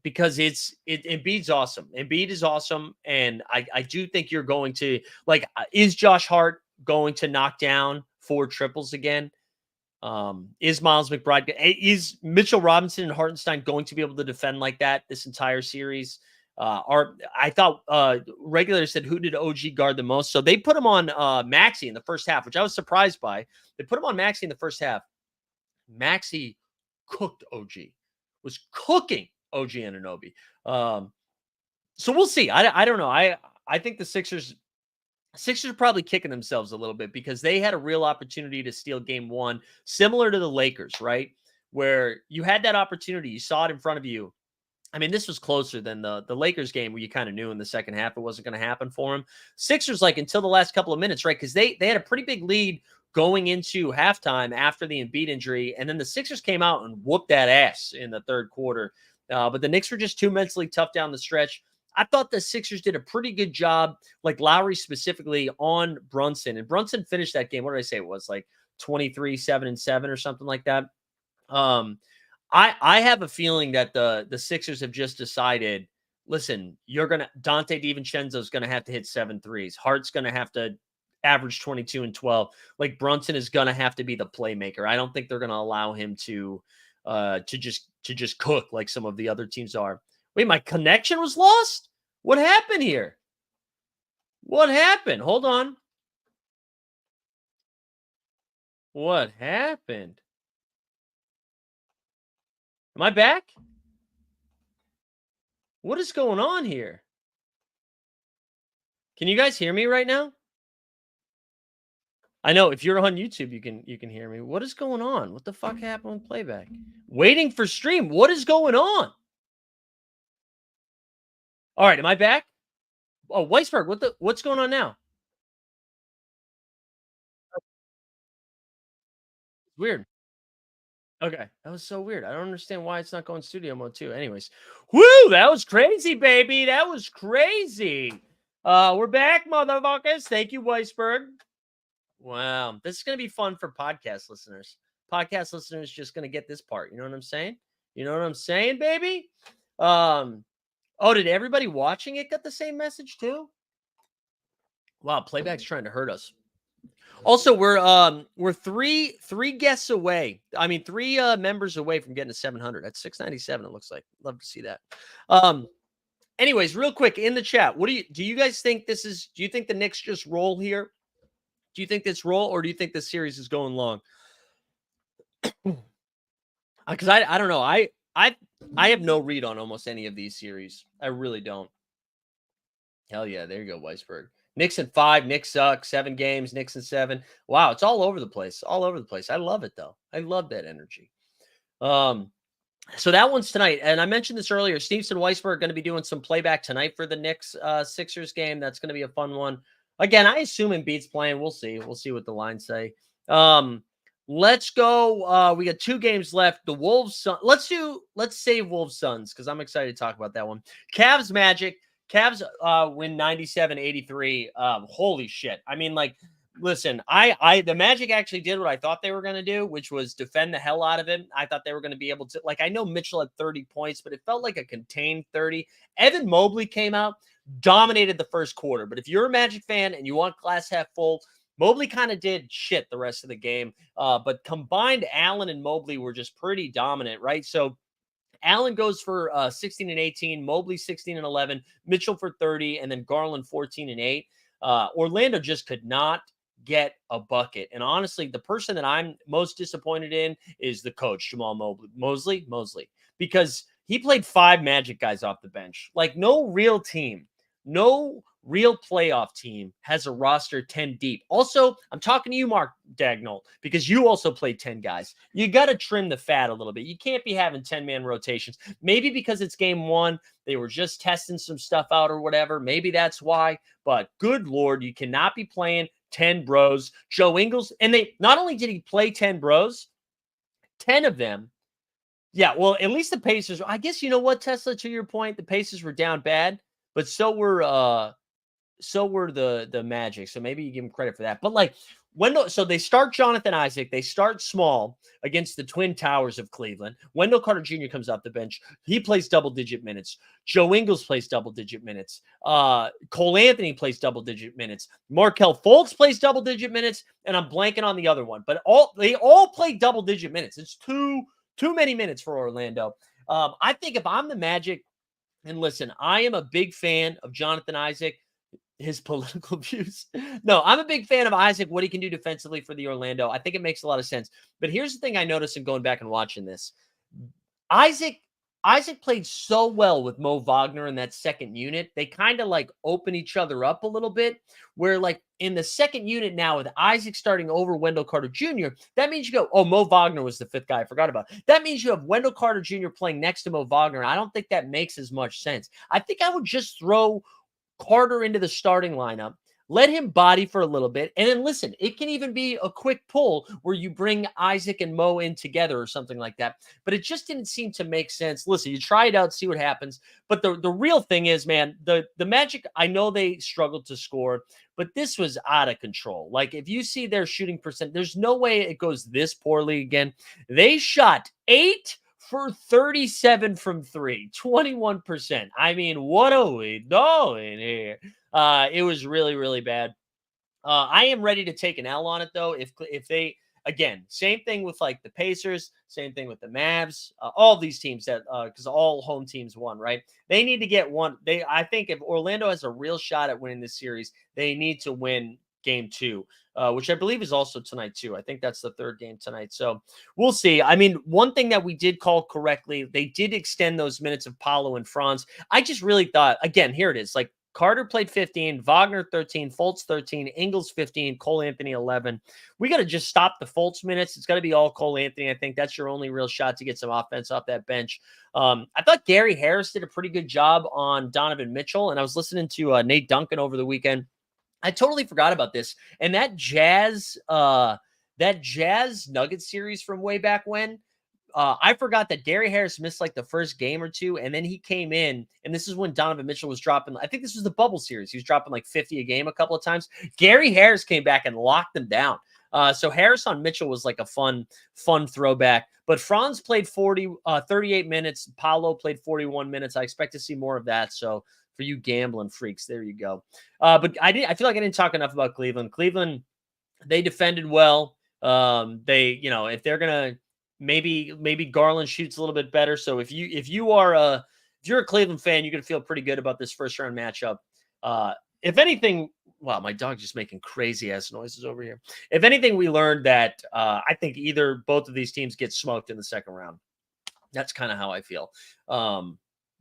Because Embiid's awesome. Embiid is awesome. And I do think you're going to, like, is Josh Hart going to knock down 4 triples again? Is Miles McBride, is Mitchell Robinson and Hartenstein going to be able to defend like that this entire series? I thought regulators said, who did OG guard the most? So they put him on Maxey in the first half, which I was surprised by. They put him on Maxey in the first half. Maxey cooked OG, was cooking OG Anunoby. So we'll see. I don't know. I think the Sixers are probably kicking themselves a little bit because they had a real opportunity to steal game 1, similar to the Lakers, right? Where you had that opportunity, you saw it in front of you. I mean, this was closer than the Lakers game where you kind of knew in the second half it wasn't going to happen for them. Sixers, like, until the last couple of minutes, right? Because they had a pretty big lead going into halftime after the Embiid injury, and then the Sixers came out and whooped that ass in the third quarter. But the Knicks were just too mentally tough down the stretch. I thought the Sixers did a pretty good job, like Lowry specifically, on Brunson. And Brunson finished that game, what did I say it was, like 23, 7-7 or something like that. I have a feeling that the Sixers have just decided, listen, Dante DiVincenzo is going to have to hit 7 threes. Hart's going to have to average 22 and 12. Like, Brunson is going to have to be the playmaker. I don't think they're going to allow him to just cook like some of the other teams are. Wait, my connection was lost? What happened here? What happened? Hold on. What happened? Am I back? What is going on here? Can you guys hear me right now? I know if you're on YouTube, you can hear me. What is going on? What the fuck happened with playback? Waiting for stream. What is going on? All right, am I back? Oh, Weisberg, what's going on now? Weird. Okay, that was so weird. I don't understand why it's not going studio mode too. Anyways, woo, that was crazy, baby. That was crazy. We're back, motherfuckers. Thank you, Weisberg. Wow. This is going to be fun for podcast listeners. Podcast listeners just going to get this part. You know what I'm saying? You know what I'm saying, baby? Did everybody watching it get the same message too? Wow, playback's trying to hurt us. Also, we're three guests away. I mean, three members away from getting to 700. That's 697. It looks like. Love to see that. Anyways, real quick in the chat, do you guys think this is? Do you think the Knicks just roll here? Do you think this roll, or do you think the series is going long? Because I don't know. I have no read on almost any of these series. I really don't. Hell yeah, there you go, Weisberg. Knicks in 5, Knicks suck. 7 games, Knicks in 7. Wow, it's all over the place. All over the place. I love it though. I love that energy. So that one's tonight. And I mentioned this earlier. Stevenson Weisberg are going to be doing some playback tonight for the Knicks Sixers game. That's going to be a fun one. Again, I assume Embiid's playing. We'll see. We'll see what the lines say. Let's go. We got 2 games left. The Wolves. Let's save Wolves Suns because I'm excited to talk about that one. Cavs Magic. Cavs win 97-83. Holy shit. I mean, like, listen, the Magic actually did what I thought they were going to do, which was defend the hell out of him. I thought they were going to be able to, like, I know Mitchell had 30 points, but it felt like a contained 30. Evan Mobley came out, dominated the first quarter. But if you're a Magic fan and you want glass half full, Mobley kind of did shit the rest of the game. But combined, Allen and Mobley were just pretty dominant, right? So Allen goes for 16 and 18, Mobley 16 and 11, Mitchell for 30, and then Garland 14 and 8. Orlando just could not get a bucket. And honestly, the person that I'm most disappointed in is the coach, Jamal Mosley, because he played 5 Magic guys off the bench. Like, no real team, no real playoff team has a roster 10 deep. Also, I'm talking to you, Mark Dagnall, because you also played 10 guys. You got to trim the fat a little bit. You can't be having 10-man rotations. Maybe because it's game 1, they were just testing some stuff out or whatever. Maybe that's why. But good Lord, you cannot be playing 10 bros. Joe Ingles, and they not only did he play 10 bros, 10 of them. Yeah, well, at least the Pacers. I guess you know what, Tesla, to your point, the Pacers were down bad, but so were the Magic. So maybe you give them credit for that. But like, so they start Jonathan Isaac. They start small against the Twin Towers of Cleveland. Wendell Carter Jr. comes off the bench. He plays double-digit minutes. Joe Ingles plays double-digit minutes. Cole Anthony plays double-digit minutes. Markelle Fultz plays double-digit minutes. And I'm blanking on the other one. But they all play double-digit minutes. It's too many minutes for Orlando. I think if I'm the Magic, and listen, I am a big fan of Jonathan Isaac, his political views. No, I'm a big fan of Isaac, what he can do defensively for the Orlando. I think it makes a lot of sense. But here's the thing I noticed in going back and watching this. Isaac played so well with Mo Wagner in that second unit. They kind of like open each other up a little bit, where like in the second unit now with Isaac starting over Wendell Carter Jr., that means you go, oh, Mo Wagner was the 5th guy. I forgot about it. That means you have Wendell Carter Jr. playing next to Mo Wagner. And I don't think that makes as much sense. I think I would just throw Carter into the starting lineup, let him body for a little bit, and then listen, it can even be a quick pull where you bring Isaac and Mo in together or something like that. But it just didn't seem to make sense. Listen, you try it out, see what happens. But the real thing is, man, the Magic, I know they struggled to score, but this was out of control. Like, if you see their shooting percent, there's no way it goes this poorly again. They shot 8 for 37 from 3, 21%. I mean, what are we doing here? It was really, really bad. I am ready to take an L on it, though. If they, again, same thing with like the Pacers, same thing with the Mavs, all these teams that, because all home teams won, right? They need to get one. I think if Orlando has a real shot at winning this series, they need to win game 2. Which I believe is also tonight too. I think that's the 3rd game tonight. So we'll see. I mean, one thing that we did call correctly, they did extend those minutes of Paolo and Franz. I just really thought, again, here it is. Like, Carter played 15, Wagner 13, Fultz 13, Ingles 15, Cole Anthony 11. We got to just stop the Fultz minutes. It's got to be all Cole Anthony. I think that's your only real shot to get some offense off that bench. I thought Gary Harris did a pretty good job on Donovan Mitchell, and I was listening to Nate Duncan over the weekend. I totally forgot about this. And that Jazz Nuggets series from way back when, I forgot that Gary Harris missed like the first game or two, and then he came in, and this is when Donovan Mitchell was dropping. I think this was the bubble series. He was dropping like 50 a game a couple of times. Gary Harris came back and locked them down. So Harris on Mitchell was like a fun throwback. But Franz played 38 minutes. Paolo played 41 minutes. I expect to see more of that. So for you gambling freaks, there you go. But I feel like I didn't talk enough about Cleveland. Cleveland, they defended well. If they're gonna maybe Garland shoots a little bit better. So if you're a Cleveland fan, you're gonna feel pretty good about this first round matchup. If anything, wow, my dog's just making crazy ass noises over here. If anything, we learned that I think both of these teams get smoked in the second round. That's kind of how I feel.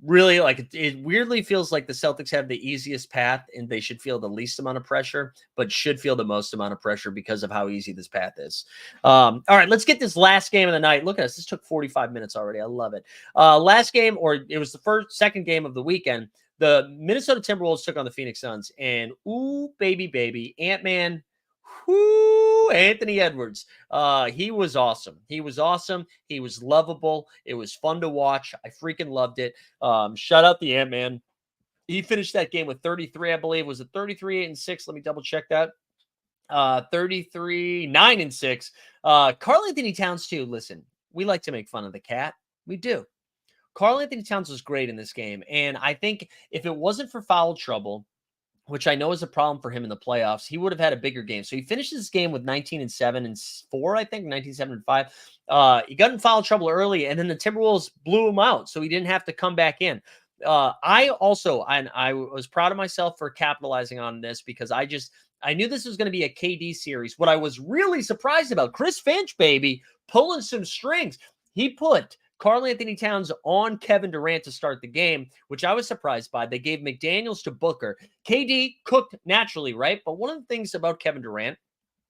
Really, like it weirdly feels like the Celtics have the easiest path and they should feel the least amount of pressure, but should feel the most amount of pressure because of how easy this path is. All right, let's get this last game of the night. Look at us. This took 45 minutes already. I love it. Last game, or it was the second game of the weekend. The Minnesota Timberwolves took on the Phoenix Suns, and ooh, baby, Ant-Man, Anthony Edwards. He was awesome. He was lovable. It was fun to watch. I freaking loved it. Shout out the Ant-Man. He finished that game with 33, I believe. Was it 33, 8, and 6? Let me double check that. 33, 9, and 6. Karl-Anthony Towns, too. Listen, we like to make fun of the cat. We do. Karl-Anthony Towns was great in this game. And I think if it wasn't for foul trouble, which I know is a problem for him in the playoffs, he would have had a bigger game. So he finishes this game with 19 and 7 and 4, I think, 19, 7 and 5. He got in foul trouble early, and then the Timberwolves blew him out, so he didn't have to come back in. I was proud of myself for capitalizing on this because I knew this was going to be a KD series. What I was really surprised about, Chris Finch, baby, pulling some strings. He put Karl-Anthony Towns on Kevin Durant to start the game, which I was surprised by. They gave McDaniels to Booker. KD cooked naturally, right? But one of the things about Kevin Durant,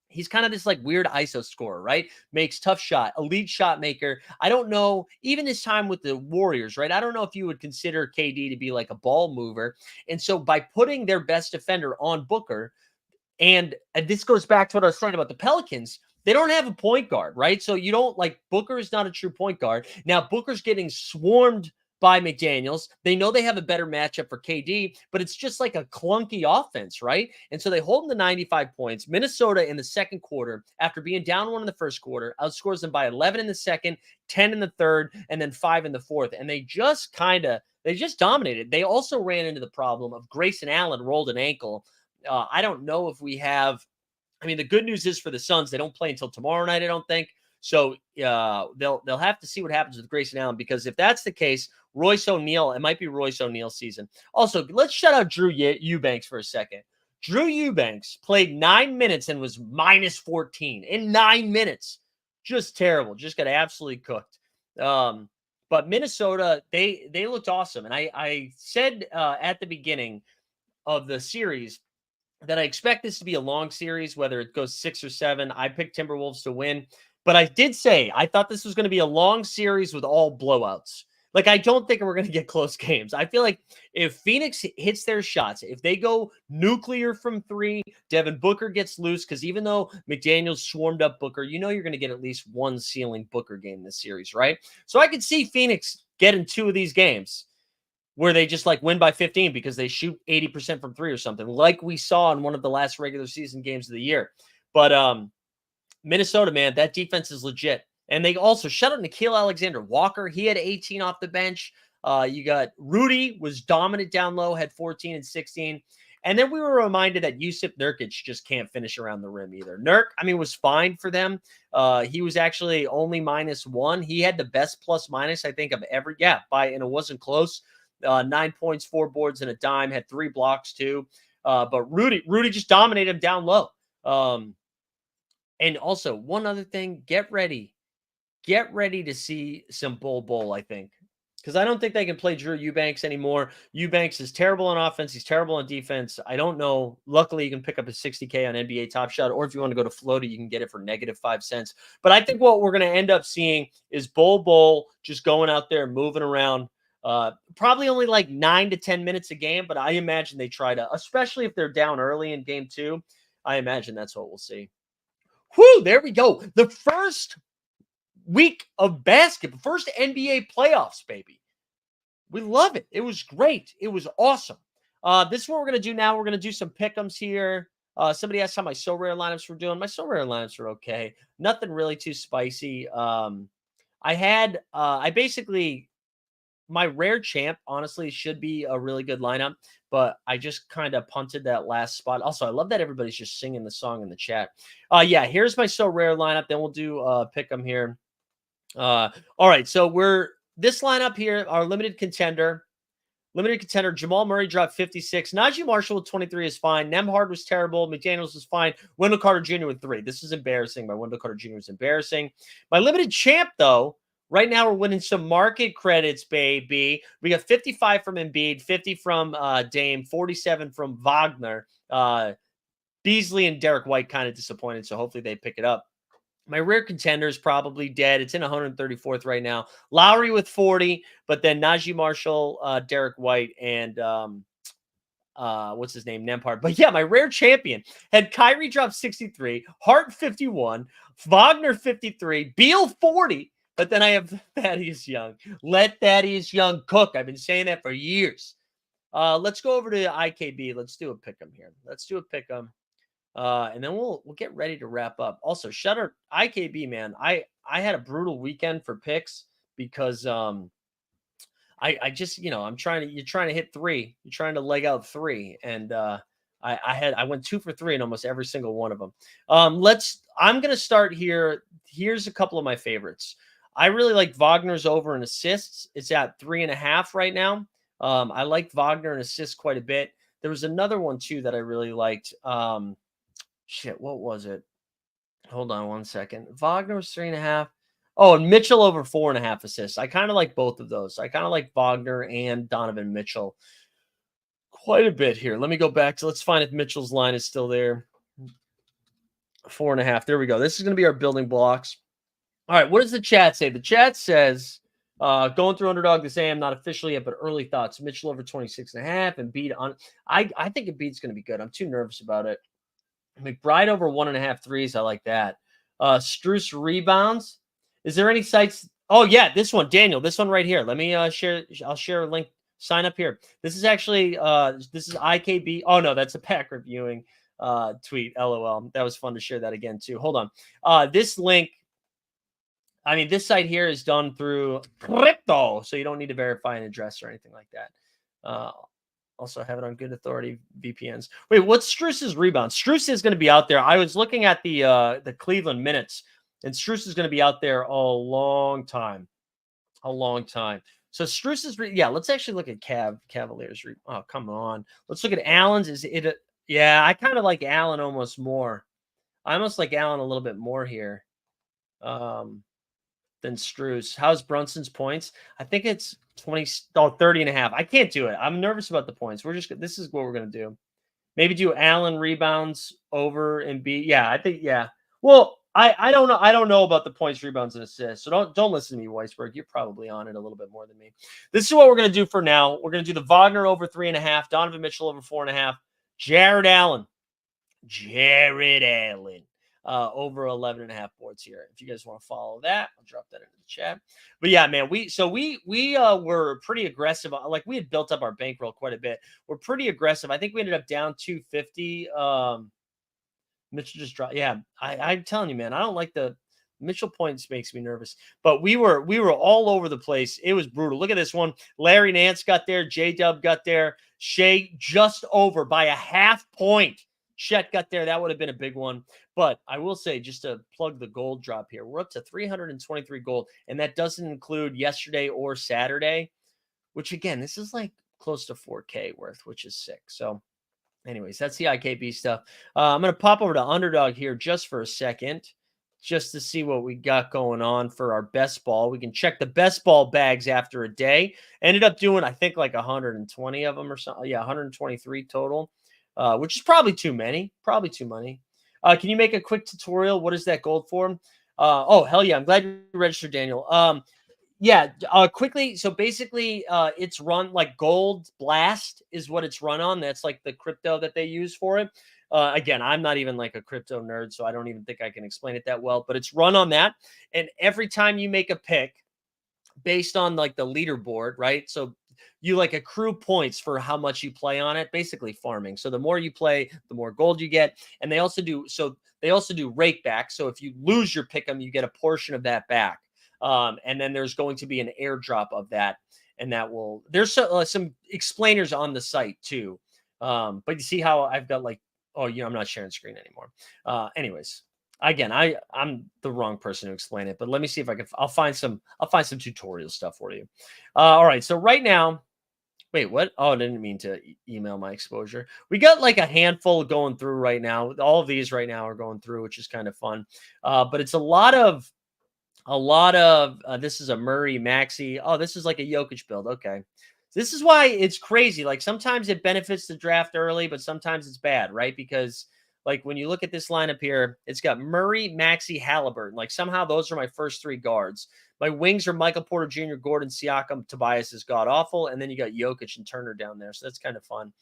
he's kind of this like weird ISO scorer, right? Makes tough shot, elite shot maker. I don't know, even his time with the Warriors, right? I don't know if you would consider KD to be like a ball mover. And so by putting their best defender on Booker, and this goes back to what I was saying about the Pelicans, they don't have a point guard, right? So you don't like Booker is not a true point guard. Now Booker's getting swarmed by McDaniels. They know they have a better matchup for KD, but it's just like a clunky offense, right? And so they hold them to 95 points. Minnesota in the second quarter, after being down 1 in the first quarter, outscores them by 11 in the second, 10 in the third, and then 5 in the fourth. And they just dominated. They also ran into the problem of Grayson Allen rolled an ankle. I don't know if we have. I mean, the good news is for the Suns, they don't play until tomorrow night, I don't think. So they'll have to see what happens with Grayson Allen, because if that's the case, Royce O'Neal, it might be Royce O'Neal's season. Also, let's shout out Drew Eubanks for a second. Drew Eubanks played 9 minutes and was minus 14 in 9 minutes. Just terrible. Just got absolutely cooked. But Minnesota, they looked awesome. And I said at the beginning of the series that I expect this to be a long series, whether it goes 6 or 7. I picked Timberwolves to win. But I did say I thought this was going to be a long series with all blowouts. Like, I don't think we're going to get close games. I feel like if Phoenix hits their shots, if they go nuclear from 3, Devin Booker gets loose, because even though McDaniels swarmed up Booker, you know you're going to get at least one ceiling Booker game this series, right? So I could see Phoenix getting 2 of these games where they just like win by 15 because they shoot 80% from 3 or something, like we saw in one of the last regular season games of the year. But Minnesota, man, that defense is legit. And they also shut out Nickeil Alexander-Walker. He had 18 off the bench. You got Rudy was dominant down low, had 14 and 16. And then we were reminded that Jusuf Nurkic just can't finish around the rim either. Nurk, I mean, was fine for them. He was actually only -1. He had the best plus minus, I think, of every, and it wasn't close. 9 points, 4 boards, and a dime, had 3 blocks too. But Rudy just dominated him down low. And also, one other thing, get ready to see some Bol, I think. Because I don't think they can play Drew Eubanks anymore. Eubanks is terrible on offense. He's terrible on defense. I don't know. Luckily, you can pick up a $60K on NBA Top Shot, or if you want to go to Floaty, you can get it for -5 cents. But I think what we're going to end up seeing is Bol just going out there, moving around. Probably only like 9 to 10 minutes a game, but I imagine they try to, especially if they're down early in game 2. I imagine that's what we'll see. Whew, there we go. The first week of basketball. First NBA playoffs, baby. We love it. It was great. It was awesome. This is what we're going to do now. We're going to do some pick'ems here. Somebody asked how my So Rare lineups were doing. My So Rare lineups are okay. Nothing really too spicy. I basically, my rare champ, honestly, should be a really good lineup, but I just kind of punted that last spot. Also, I love that everybody's just singing the song in the chat. Yeah, here's my So Rare lineup. Then we'll do pick'em here. All right, so this lineup here, our limited contender. Jamal Murray dropped 56. Najee Marshall with 23 is fine. Nembhard was terrible. McDaniels was fine. Wendell Carter Jr. with 3. This is embarrassing. My Wendell Carter Jr. was embarrassing. My limited champ, though, right now we're winning some market credits, baby. We got 55 from Embiid, 50 from Dame, 47 from Wagner. Beasley and Derek White kind of disappointed, so hopefully they pick it up. My rare contender is probably dead. It's in 134th right now. Lowry with 40, but then Najee Marshall, Derek White, and what's his name? Nembhard. But yeah, my rare champion had Kyrie drop 63, Hart 51, Wagner 53, Beal 40, but then I have Thaddeus Young. Let Thaddeus Young cook. I've been saying that for years. Let's go over to IKB. Let's do a pick'em here. And then we'll get ready to wrap up. Also, shout out IKB, man. I had a brutal weekend for picks because I just, you're trying to hit 3. You're trying to leg out 3. And I went 2 for 3 in almost every single one of them. I'm gonna start here. Here's a couple of my favorites. I really like Wagner's over in assists. It's at 3.5 right now. I like Wagner in assists quite a bit. There was another one too that I really liked. Shit, what was it? Hold on one second. Wagner was 3.5. Oh, and Mitchell over 4.5 assists. I kind of like both of those. I kind of like Wagner and Donovan Mitchell quite a bit here. Let me go back to, let's find if Mitchell's line is still there. 4.5. There we go. This is going to be our building blocks. All right, what does the chat say? The chat says, going through underdog this AM, not officially yet, but early thoughts. Mitchell over 26.5 and Embiid on. I think Embiid's going to be good. I'm too nervous about it. McBride over 1.5 threes. I like that. Strus rebounds. Is there any sites? Oh, yeah, this one, Daniel, this one right here. Let me share. I'll share a link. Sign up here. This is actually, this is IKB. Oh, no, that's a pack reviewing tweet. LOL. That was fun to share that again, too. Hold on. This link, I mean, this site here is done through crypto, so you don't need to verify an address or anything like that. Also have it on good authority VPNs. Wait, what's Strus's rebound? Strus is going to be out there. I was looking at the Cleveland minutes, and Strus is going to be out there a long time. A long time. So Strus is, let's actually look at Cavaliers. Oh, come on. Let's look at Allen's. Yeah, I kind of like Allen almost more. I almost like Allen a little bit more here than Strus. How's Brunson's points? I think it's 30.5. I can't do it. I'm nervous about the points. This is what we're going to do. Maybe do Allen rebounds over Embiid. Yeah, I think, yeah. Well, I don't know. I don't know about the points, rebounds, and assists. So don't listen to me, Weisberg. You're probably on it a little bit more than me. This is what we're going to do for now. We're going to do the Wagner over 3.5, Donovan Mitchell over 4.5, Jared Allen over 11.5 boards here. If you guys want to follow that, I'll drop that into the chat. But yeah, man, we were pretty aggressive. Like, we had built up our bankroll quite a bit. We're pretty aggressive. I think we ended up down 250. Mitchell just dropped. Yeah, I'm telling you, man, I don't like the Mitchell points. Makes me nervous. But we were all over the place. It was brutal. Look at this one. Larry Nance got there. J-Dub got there. Shea just over by a half point. Chet got there. That would have been a big one. But I will say, just to plug the gold drop here, we're up to 323 gold, and that doesn't include yesterday or Saturday, which, again, this is like close to 4K worth, which is sick. So anyways, that's the IKB stuff. I'm going to pop over to Underdog here just for a second, just to see what we got going on for our best ball. We can check the best ball bags after a day. Ended up doing, I think, like 120 of them or something. Yeah, 123 total. Which is probably too many. Probably too many. Can you make a quick tutorial? What is that gold for? Oh, hell yeah. I'm glad you registered, Daniel. Quickly. So basically, it's run like Gold Blast is what it's run on. That's like the crypto that they use for it. Again, I'm not even like a crypto nerd, so I don't even think I can explain it that well, but it's run on that. And every time you make a pick based on like the leaderboard, right? So you like accrue points for how much you play on it, basically farming. So the more you play, the more gold you get. And they also do rake back. So if you lose your pick 'em, you get a portion of that back. And then there's going to be an airdrop of that. And there's some explainers on the site too. But you see how I've got like, oh, I'm not sharing screen anymore. Anyways, again, I'm the wrong person to explain it, but let me see if I'll find some tutorial stuff for you. All right. So right now, wait, what? Oh, I didn't mean to email my exposure. We got like a handful going through right now. All of these right now are going through, which is kind of fun. But it's a lot of this is a Murray Maxey. Oh, this is like a Jokic build. Okay. This is why it's crazy. Like sometimes it benefits the draft early, but sometimes it's bad, right? Because like when you look at this lineup here, it's got Murray, Maxey, Halliburton. Like somehow those are my first three guards. My wings are Michael Porter Jr., Gordon, Siakam, Tobias is god awful, and then you got Jokic and Turner down there. So that's kind of fun.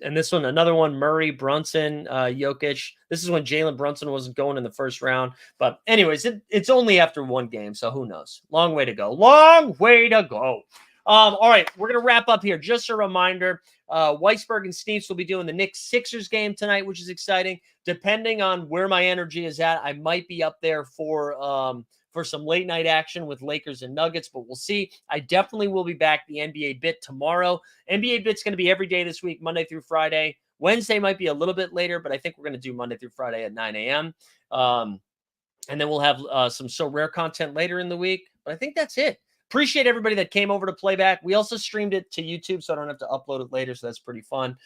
And this one, another one, Murray, Brunson, Jokic. This is when Jalen Brunson wasn't going in the first round. But anyways, it's only after one game, so who knows? Long way to go. Long way to go. All right, we're going to wrap up here. Just a reminder, Weisberg and Sneeps will be doing the Knicks-Sixers game tonight, which is exciting. Depending on where my energy is at, I might be up there for some late night action with Lakers and Nuggets, but we'll see. I definitely will be back the NBA Bit tomorrow. NBA Bit's going to be every day this week, Monday through Friday. Wednesday might be a little bit later, but I think we're going to do Monday through Friday at 9 a.m. And then we'll have some So Rare content later in the week. But I think that's it. Appreciate everybody that came over to Playback. We also streamed it to YouTube, so I don't have to upload it later, so that's pretty fun.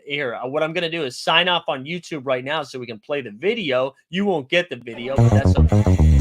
Here, what I'm going to do is sign off on YouTube right now so we can play the video. You won't get the video, but that's okay.